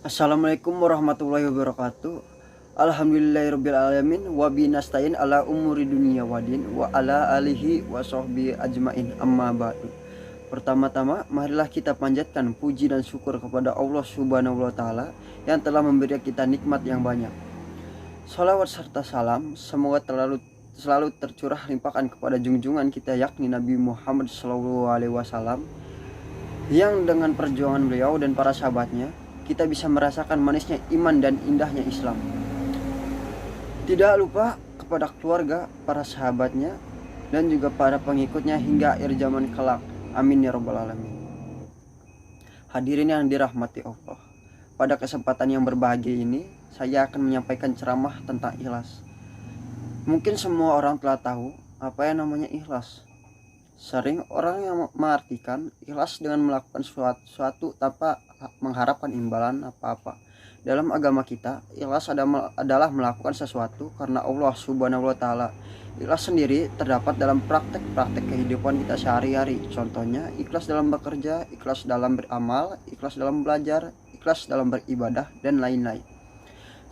Assalamualaikum warahmatullahi wabarakatuh. Alhamdulillahirabbil alamin wa binastain ala umuri dunia wadin wa ala alihi wa sahbihi ajmain amma ba'du. Pertama-tama marilah kita panjatkan puji dan syukur kepada Allah Subhanahu wa taala yang telah memberi kita nikmat yang banyak. Salawat serta salam semoga selalu tercurah limpahkan kepada junjungan kita yakni Nabi Muhammad SAW, yang dengan perjuangan beliau dan para sahabatnya kita bisa merasakan manisnya iman dan indahnya Islam. Tidak lupa kepada keluarga, para sahabatnya, dan juga para pengikutnya hingga akhir zaman kelak. Amin ya rabbal alamin. Hadirin yang dirahmati Allah, pada kesempatan yang berbahagia ini saya akan menyampaikan ceramah tentang ikhlas. Mungkin semua orang telah tahu apa yang namanya ikhlas. Sering orang yang mengartikan ikhlas dengan melakukan sesuatu tanpa mengharapkan imbalan apa-apa. Dalam agama kita, ikhlas adalah melakukan sesuatu karena Allah Subhanahu wa taala. Ikhlas sendiri terdapat dalam praktek-praktek kehidupan kita sehari-hari. Contohnya, ikhlas dalam bekerja, ikhlas dalam beramal, ikhlas dalam belajar, ikhlas dalam beribadah, dan lain-lain.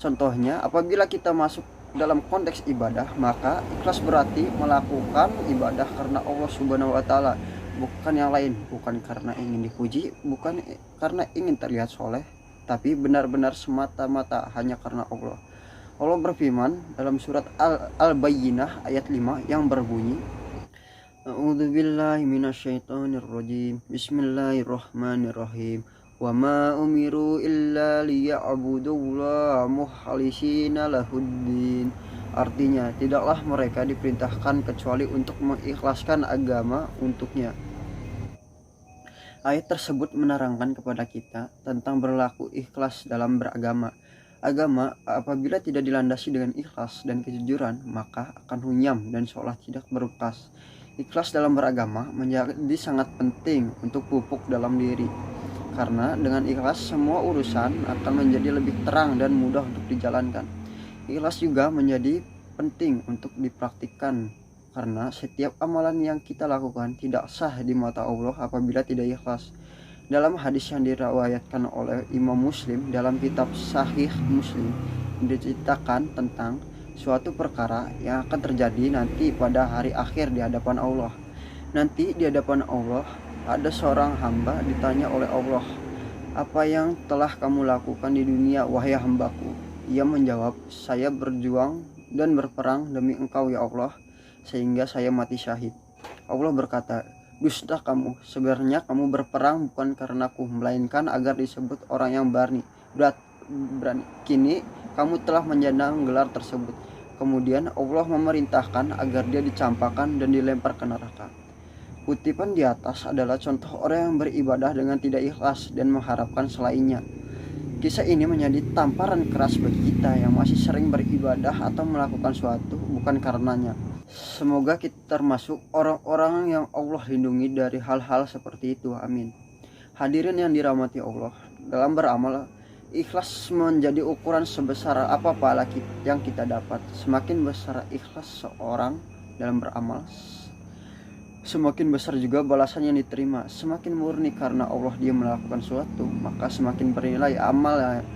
Contohnya, apabila kita masuk dalam konteks ibadah, maka ikhlas berarti melakukan ibadah karena Allah Subhanahu wa taala, bukan yang lain, bukan karena ingin dipuji, bukan karena ingin terlihat soleh, tapi benar-benar semata-mata hanya karena Allah. Allah berfirman dalam surat Al-Bayyinah ayat 5 yang berbunyi, A'udzubillahi minasyaitonirrajim. Bismillahirrahmanirrahim. Wa ma umiru illa liya'budullaha mukhlishina lahuddin. Artinya, tidaklah mereka diperintahkan kecuali untuk mengikhlaskan agama untuknya. Ayat tersebut menerangkan kepada kita tentang berlaku ikhlas dalam beragama. Agama apabila tidak dilandasi dengan ikhlas dan kejujuran, maka akan runyam dan seolah tidak berbekas. Ikhlas dalam beragama menjadi sangat penting untuk pupuk dalam diri. Karena dengan ikhlas semua urusan akan menjadi lebih terang dan mudah untuk dijalankan. Ikhlas juga menjadi penting untuk dipraktikkan karena setiap amalan yang kita lakukan tidak sah di mata Allah apabila tidak ikhlas. Dalam hadis yang diriwayatkan oleh Imam Muslim dalam kitab Sahih Muslim, diceritakan tentang suatu perkara yang akan terjadi nanti pada hari akhir di hadapan Allah. Nanti di hadapan Allah ada seorang hamba ditanya oleh Allah, apa yang telah kamu lakukan di dunia wahai hambaku? Ia menjawab, saya berjuang dan berperang demi engkau ya Allah, sehingga saya mati syahid. Allah berkata, dusta kamu, sebenarnya kamu berperang bukan karenaku, melainkan agar disebut orang yang berani. Kini kamu telah menyandang gelar tersebut. Kemudian Allah memerintahkan agar dia dicampakkan dan dilempar ke neraka. Kutipan di atas adalah contoh orang yang beribadah dengan tidak ikhlas dan mengharapkan selainnya. Kisah ini menjadi tamparan keras bagi kita yang masih sering beribadah atau melakukan suatu bukan karenanya. Semoga kita termasuk orang-orang yang Allah lindungi dari hal-hal seperti itu. Amin. Hadirin yang dirahmati Allah, dalam beramal, ikhlas menjadi ukuran sebesar apa pahala yang kita dapat. Semakin besar ikhlas seorang dalam beramal, semakin besar juga balasan yang diterima. Semakin murni karena Allah dia melakukan suatu, maka semakin bernilai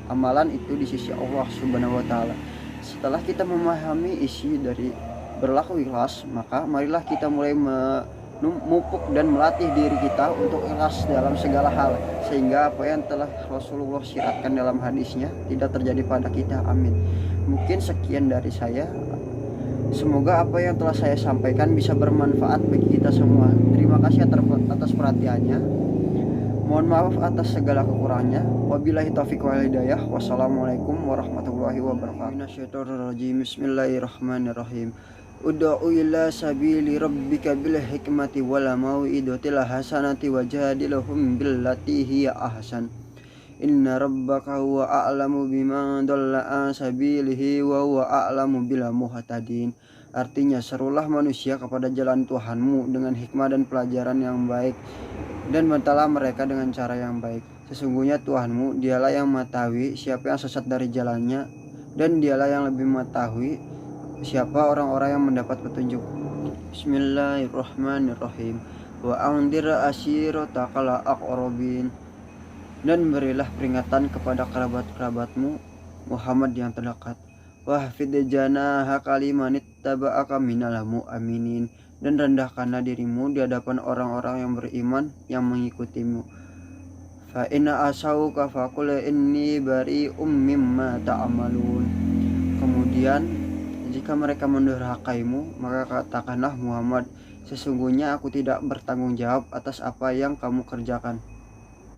amalan itu di sisi Allah Subhanahu wa taala. Setelah kita memahami isi dari berlaku ikhlas, maka marilah kita mulai memupuk dan melatih diri kita untuk ikhlas dalam segala hal, sehingga apa yang telah Rasulullah syiratkan dalam hadisnya tidak terjadi pada kita. Amin. Mungkin sekian dari saya. Semoga apa yang telah saya sampaikan bisa bermanfaat bagi kita semua. Terima kasih atas perhatiannya. Mohon maaf atas segala kekurangannya. Wabillahi taufiq wal hidayah. Wassalamualaikum warahmatullahi wabarakatuh. Bismillahirrahmanirrahim. Ud'u ila sabili rabbika bil hikmati wal mau'izatil hasanati wajadilhum billati hiya ahsan. Inna rabbaka huwa a'lamu biman dhalla an sabilihi wa huwa a'lamu bil muhtadin. Artinya, serulah manusia kepada jalan Tuhanmu dengan hikmah dan pelajaran yang baik, dan bantahlah mereka dengan cara yang baik. Sesungguhnya Tuhanmu dialah yang mengetahui siapa yang sesat dari jalannya, dan dialah yang lebih mengetahui siapa orang-orang yang mendapat petunjuk. Bismillahirrahmanirrahim. Wa andir asyirataqal aqrabin. dan berilah peringatan kepada kerabat-kerabatmu Muhammad yang terdekat. Wahfid janahaka liman ittaba'aka minal mu'minin, dan rendahkanlah dirimu di hadapan orang-orang yang beriman yang mengikutimu. Fa inna asauka faqul inni bari'um mimma ta'malun. Kemudian jika mereka mendurhakaimu, maka katakanlah Muhammad, sesungguhnya aku tidak bertanggung jawab atas apa yang kamu kerjakan.